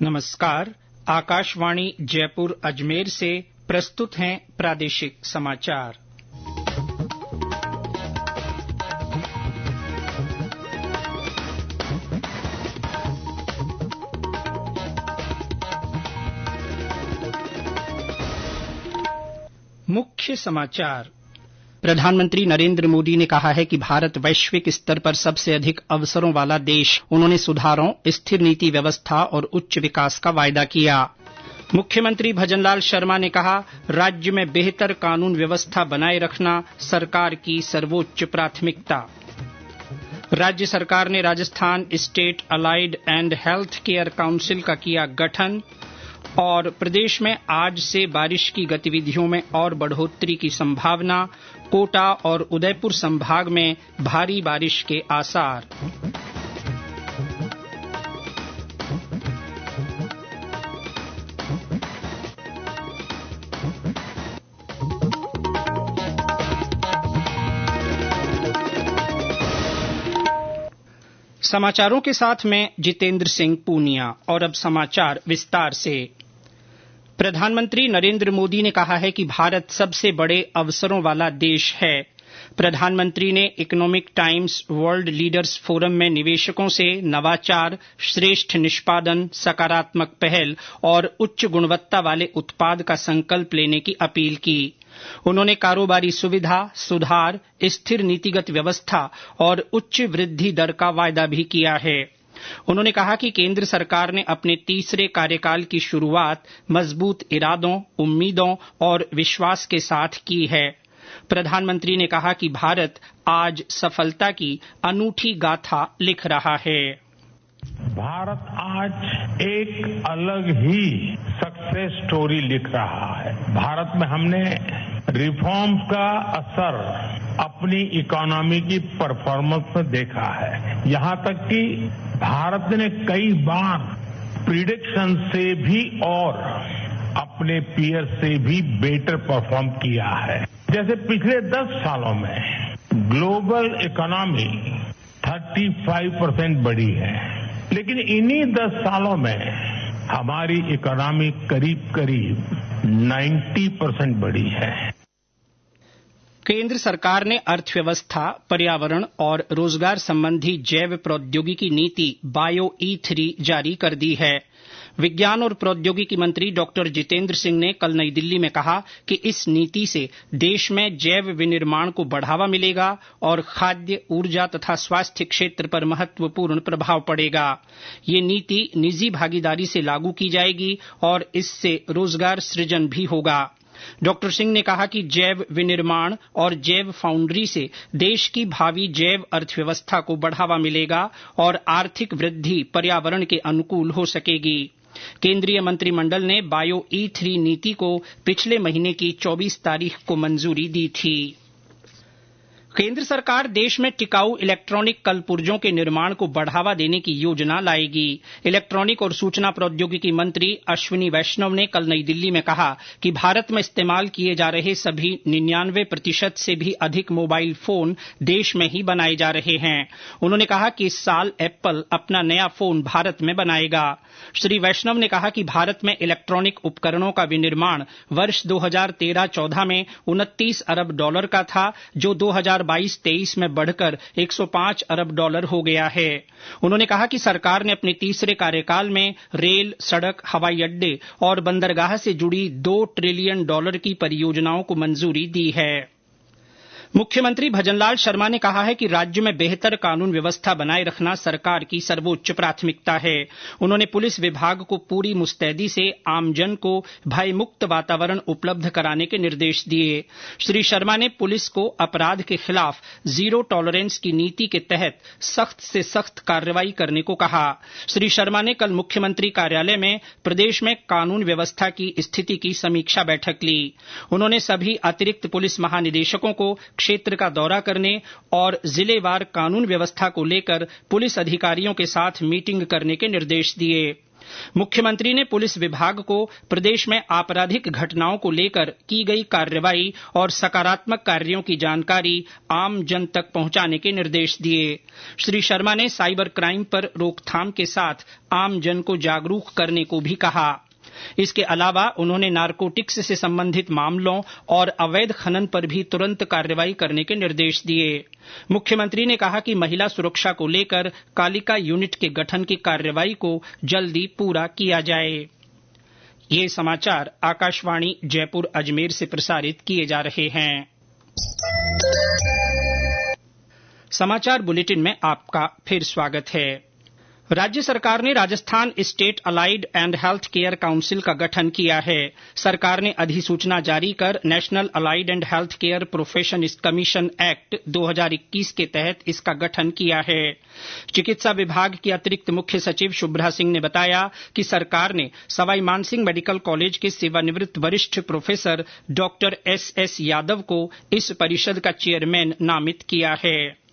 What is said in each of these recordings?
नमस्कार। आकाशवाणी जयपुर अजमेर से प्रस्तुत हैं प्रादेशिक समाचार। मुख्य समाचार। प्रधानमंत्री नरेंद्र मोदी ने कहा है कि भारत वैश्विक स्तर पर सबसे अधिक अवसरों वाला देश। उन्होंने सुधारों, स्थिर नीति व्यवस्था और उच्च विकास का वायदा किया। मुख्यमंत्री भजनलाल शर्मा ने कहा, राज्य में बेहतर कानून व्यवस्था बनाए रखना सरकार की सर्वोच्च प्राथमिकता। राज्य सरकार ने Rajasthan state allied and health care council का किया गठन। और प्रदेश में आज से बारिश की गतिविधियों में और बढ़ोतरी की संभावना। कोटा और उदयपुर संभाग में भारी बारिश के आसार। समाचारों के साथ मैं जितेंद्र सिंह पूनिया। और अब समाचार विस्तार से। प्रधानमंत्री नरेंद्र मोदी ने कहा है कि भारत सबसे बड़े अवसरों वाला देश है। प्रधानमंत्री ने economic times world leaders forum में निवेशकों से नवाचार, श्रेष्ठ निष्पादन, सकारात्मक पहल और उच्च गुणवत्ता वाले उत्पाद का संकल्प लेने की अपील की। उन्होंने कारोबारी सुविधा, सुधार, स्थिर नीतिगत व्यवस्था और उच्च वृद्धि दर का वायदा भी किया है। उन्होंने कहा कि केंद्र सरकार ने अपने तीसरे कार्यकाल की शुरुआत मजबूत इरादों, उम्मीदों और विश्वास के साथ की है। प्रधानमंत्री ने कहा कि भारत आज सफलता की अनूठी गाथा लिख रहा है। भारत आज एक अलग ही सक्सेस स्टोरी लिख रहा है। भारत में हमने रिफॉर्म्स का असर अपनी इकोनॉमी की परफॉर्मेंस में देखा है। यहां तक कि भारत ने कई बार प्रिडिक्शन से भी और अपने पीयर से भी बेटर परफॉर्म किया है। जैसे पिछले 10 सालों में ग्लोबल इकोनॉमी 35% बढ़ी है, लेकिन इन्हीं 10 सालों में हमारी इकोनॉमी करीब 90% बढ़ी है। केंद्र सरकार ने अर्थव्यवस्था, पर्यावरण और रोजगार संबंधी जैव प्रौद्योगिकी नीति बायो E3 जारी कर दी है। विज्ञान और प्रौद्योगिकी मंत्री डॉक्टर जितेंद्र सिंह ने कल नई दिल्ली में कहा कि इस नीति से देश में जैव विनिर्माण को बढ़ावा मिलेगा और खाद्य, ऊर्जा तथा स्वास्थ्य क्षेत्र पर महत्वपूर्ण प्रभाव पड़ेगा। ये नीति निजी भागीदारी से लागू की जाएगी और इससे रोजगार सृजन भी होगा। डॉक्टर सिंह ने कहा कि जैव विनिर्माण और जैव फाउंड्री से देश की भावी जैव अर्थव्यवस्था को बढ़ावा मिलेगा और आर्थिक वृद्धि पर्यावरण के अनुकूल हो सकेगी। केंद्रीय मंत्रिमंडल ने बायो E3 नीति को पिछले महीने की 24 तारीख को मंजूरी दी थी। केंद्र सरकार देश में टिकाऊ इलेक्ट्रॉनिक कलपुर्जों के निर्माण को बढ़ावा देने की योजना लाएगी। इलेक्ट्रॉनिक और सूचना प्रौद्योगिकी मंत्री अश्विनी वैष्णव ने कल नई दिल्ली में कहा कि भारत में इस्तेमाल किए जा रहे सभी 99% से भी अधिक मोबाइल फोन देश में ही बनाए जा रहे हैं। उन्होंने कहा कि इस साल एप्पल अपना नया फोन भारत में बनाएगा। श्री वैष्णव ने कहा कि भारत में इलेक्ट्रॉनिक उपकरणों का विनिर्माण वर्ष 2013-14 में $29 अरब का था, जो 2022-23 में बढ़कर $105 अरब हो गया है। उन्होंने कहा कि सरकार ने अपने तीसरे कार्यकाल में रेल, सड़क, हवाई अड्डे और बंदरगाह से जुड़ी $2 ट्रिलियन की परियोजनाओं को मंजूरी दी है। मुख्यमंत्री भजनलाल शर्मा ने कहा है कि राज्य में बेहतर कानून व्यवस्था बनाए रखना सरकार की सर्वोच्च प्राथमिकता है। उन्होंने पुलिस विभाग को पूरी मुस्तैदी से आमजन को भयमुक्त वातावरण उपलब्ध कराने के निर्देश दिए। श्री शर्मा ने पुलिस को अपराध के खिलाफ जीरो टॉलरेंस की नीति के तहत सख्त से सख्त कार्रवाई करने को कहा। श्री शर्मा ने कल मुख्यमंत्री कार्यालय में प्रदेश में कानून व्यवस्था की स्थिति की समीक्षा बैठक ली। उन्होंने सभी अतिरिक्त पुलिस महानिदेशकों को क्षेत्र का दौरा करने और जिलेवार कानून व्यवस्था को लेकर पुलिस अधिकारियों के साथ मीटिंग करने के निर्देश दिए। मुख्यमंत्री ने पुलिस विभाग को प्रदेश में आपराधिक घटनाओं को लेकर की गई कार्रवाई और सकारात्मक कार्यों की जानकारी आम जन तक पहुंचाने के निर्देश दिए। श्री शर्मा ने साइबर क्राइम पर रोकथाम के साथ आम जन को जागरूक करने को भी कहा। इसके अलावा उन्होंने नारकोटिक्स से संबंधित मामलों और अवैध खनन पर भी तुरंत कार्रवाई करने के निर्देश दिए। मुख्यमंत्री ने कहा कि महिला सुरक्षा को लेकर कालिका यूनिट के गठन की कार्रवाई को जल्दी पूरा किया जाए। ये समाचार आकाशवाणी जयपुर अजमेर से प्रसारित किए जा रहे हैं। समाचार बुलेटिन में आपका फिर स्वागत है। राज्य सरकार ने Rajasthan state allied and health care council का गठन किया है। सरकार ने अधिसूचना जारी कर national allied and health care profession commission act 2021 के तहत इसका गठन किया है। चिकित्सा विभाग की अतिरिक्त मुख्य सचिव शुभ्रा सिंह ने बताया कि सरकार ने सवाई मानसिंह मेडिकल कॉलेज के सेवानिवृत्त वरिष्ठ प्रोफेसर डॉक्टर एस यादव को इस परिषद का चेयरमैन नामित किया है।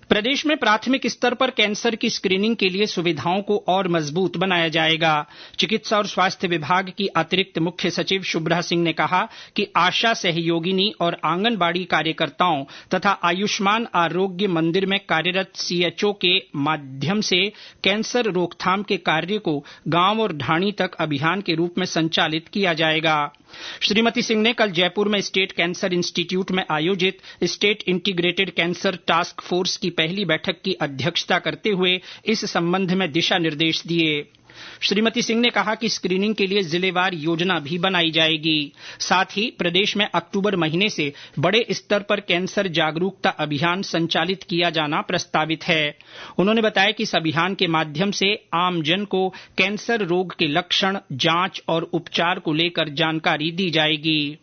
प्रदेश में प्राथमिक स्तर पर कैंसर की स्क्रीनिंग के लिए सुविधाओं को और मजबूत बनाया जाएगा। चिकित्सा और स्वास्थ्य विभाग की अतिरिक्त मुख्य सचिव शुभ्रा सिंह ने कहा कि आशा सहयोगिनी और आंगनबाड़ी कार्यकर्ताओं तथा आयुष्मान आरोग्य मंदिर में कार्यरत सीएचओ के माध्यम से कैंसर रोकथाम के कार्य को गांव और ढाणी तक अभियान के रूप में संचालित किया जाएगा। श्रीमती सिंह ने कल जयपुर में स्टेट कैंसर इंस्टीट्यूट में आयोजित state integrated cancer task force की पहली बैठक की अध्यक्षता करते हुए इस संबंध में दिशा निर्देश दिए। श्रीमती सिंह ने कहा कि स्क्रीनिंग के लिए जिलेवार योजना भी बनाई जाएगी। साथ ही प्रदेश में अक्टूबर महीने से बड़े स्तर पर कैंसर जागरूकता अभियान संचालित किया जाना प्रस्तावित है। उन्होंने बताया कि इस अभियान के माध्यम से आमजन को कैंसर रोग के लक्षण, जांच और उपचार को लेकर जानकारी दी जाएगी।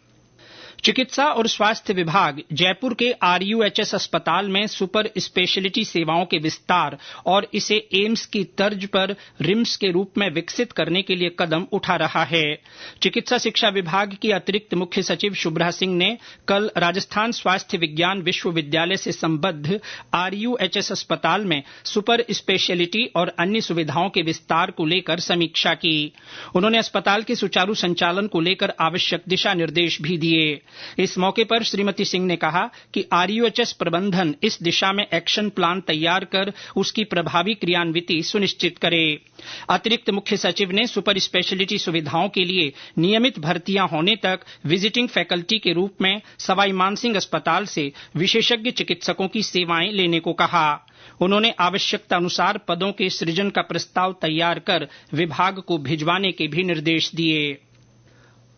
चिकित्सा और स्वास्थ्य विभाग जयपुर के आरयूएचएस अस्पताल में सुपर स्पेशलिटी सेवाओं के विस्तार और इसे एम्स की तर्ज पर रिम्स के रूप में विकसित करने के लिए कदम उठा रहा है। चिकित्सा शिक्षा विभाग की अतिरिक्त मुख्य सचिव शुभ्रा सिंह ने कल राजस्थान स्वास्थ्य विज्ञान विश्वविद्यालय से संबद्ध आरयूएचएस अस्पताल में सुपर स्पेशलिटी और अन्य सुविधाओं के विस्तार को लेकर समीक्षा की। उन्होंने अस्पताल के सुचारू संचालन को लेकर आवश्यक दिशा निर्देश भी दिए। इस मौके पर श्रीमती सिंह ने कहा कि आरयूएचएस प्रबंधन इस दिशा में एक्शन प्लान तैयार कर उसकी प्रभावी क्रियान्विति सुनिश्चित करे। अतिरिक्त मुख्य सचिव ने सुपर स्पेशलिटी सुविधाओं के लिए नियमित भर्तियां होने तक विजिटिंग फैकल्टी के रूप में सवाई मानसिंह अस्पताल से विशेषज्ञ चिकित्सकों की सेवाएं लेने को कहा। उन्होंने आवश्यकता अनुसार पदों के सृजन का प्रस्ताव तैयार कर विभाग को भिजवाने के भी निर्देश दिए।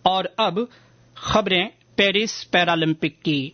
और अब खबरें पेरिस पैरालंपिक की।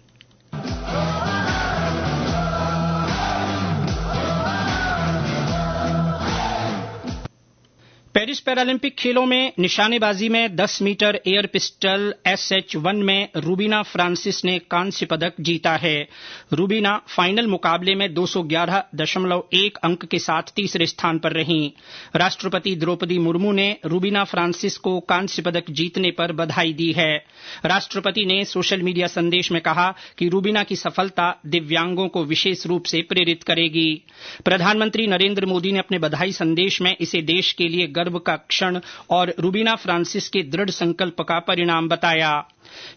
पेरिस पैरालंपिक खेलों में निशानेबाजी में 10 मीटर एयर पिस्टल SH1 में रूबीना फ्रांसिस ने कांस्य पदक जीता है। रूबीना फाइनल मुकाबले में 211.1 अंक के साथ तीसरे स्थान पर रहीं। राष्ट्रपति द्रौपदी मुर्मू ने रूबीना फ्रांसिस को कांस्य पदक जीतने पर बधाई दी है। राष्ट्रपति ने सोशल मीडिया संदेश में कहा कि रूबीना की सफलता दिव्यांगों को विशेष रूप से प्रेरित करेगी। प्रधानमंत्री नरेंद्र मोदी ने अपने बधाई संदेश में इसे देश के लिए गर्व का क्षण और रूबीना फ्रांसिस के दृढ़ संकल्प का परिणाम बताया।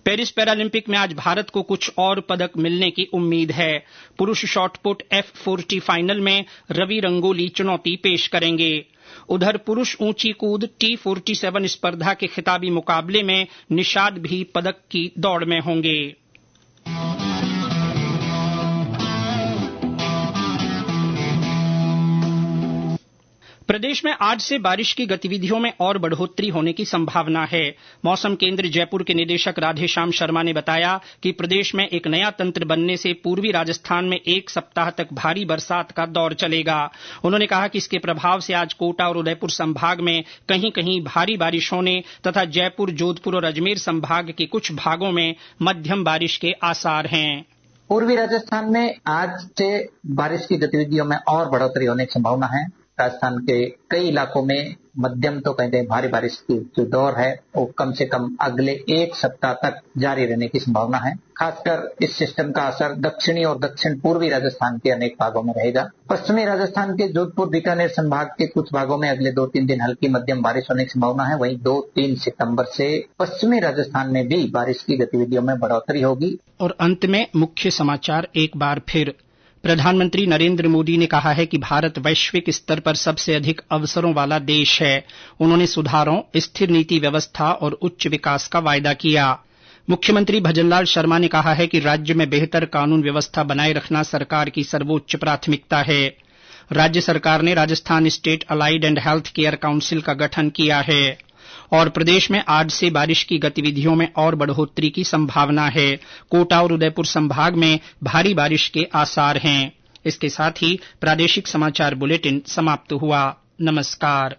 पेरिस पैरालंपिक में आज भारत को कुछ और पदक मिलने की उम्मीद है। पुरुष शॉटपुट F40 फाइनल में रवि रंगोली चुनौती पेश करेंगे। उधर पुरुष ऊंची कूद T47 स्पर्धा के खिताबी मुकाबले में निषाद भी पदक की दौड़ में होंगे। प्रदेश में आज से बारिश की गतिविधियों में और बढ़ोतरी होने की संभावना है। मौसम केंद्र जयपुर के निदेशक राधेश्याम शर्मा ने बताया कि प्रदेश में एक नया तंत्र बनने से पूर्वी राजस्थान में एक सप्ताह तक भारी बरसात का दौर चलेगा। उन्होंने कहा कि इसके प्रभाव से आज कोटा और उदयपुर संभाग में कहीं कहीं भारी बारिश होने तथा जयपुर, जोधपुर और अजमेर संभाग के कुछ भागों में मध्यम बारिश के आसार हैं। पूर्वी राजस्थान में आज से बारिश की गतिविधियों में और बढ़ोतरी होने की संभावना है। राजस्थान के कई इलाकों में मध्यम तो कहते हैं भारी बारिश की जो दौर है वो कम से कम अगले एक सप्ताह तक जारी रहने की संभावना है। खासकर इस सिस्टम का असर दक्षिणी और दक्षिण पूर्वी राजस्थान के अनेक भागों में रहेगा। पश्चिमी राजस्थान के जोधपुर बीकानेर संभाग के कुछ भागों में अगले 2-3 दिन हल्की मध्यम बारिश होने की संभावना है। वहीं 2-3 सितंबर से पश्चिमी राजस्थान में भी बारिश की गतिविधियों में बढ़ोतरी होगी। और अंत में मुख्य समाचार एक बार फिर। प्रधानमंत्री नरेंद्र मोदी ने कहा है कि भारत वैश्विक स्तर पर सबसे अधिक अवसरों वाला देश है। उन्होंने सुधारों, स्थिर नीति व्यवस्था और उच्च विकास का वायदा किया। मुख्यमंत्री भजनलाल शर्मा ने कहा है कि राज्य में बेहतर कानून व्यवस्था बनाए रखना सरकार की सर्वोच्च प्राथमिकता है। राज्य सरकार ने Rajasthan state allied and health care council का गठन किया है। और प्रदेश में आज से बारिश की गतिविधियों में और बढ़ोतरी की संभावना है। कोटा और उदयपुर संभाग में भारी बारिश के आसार हैं। इसके साथ ही प्रादेशिक समाचार बुलेटिन समाप्त हुआ। नमस्कार।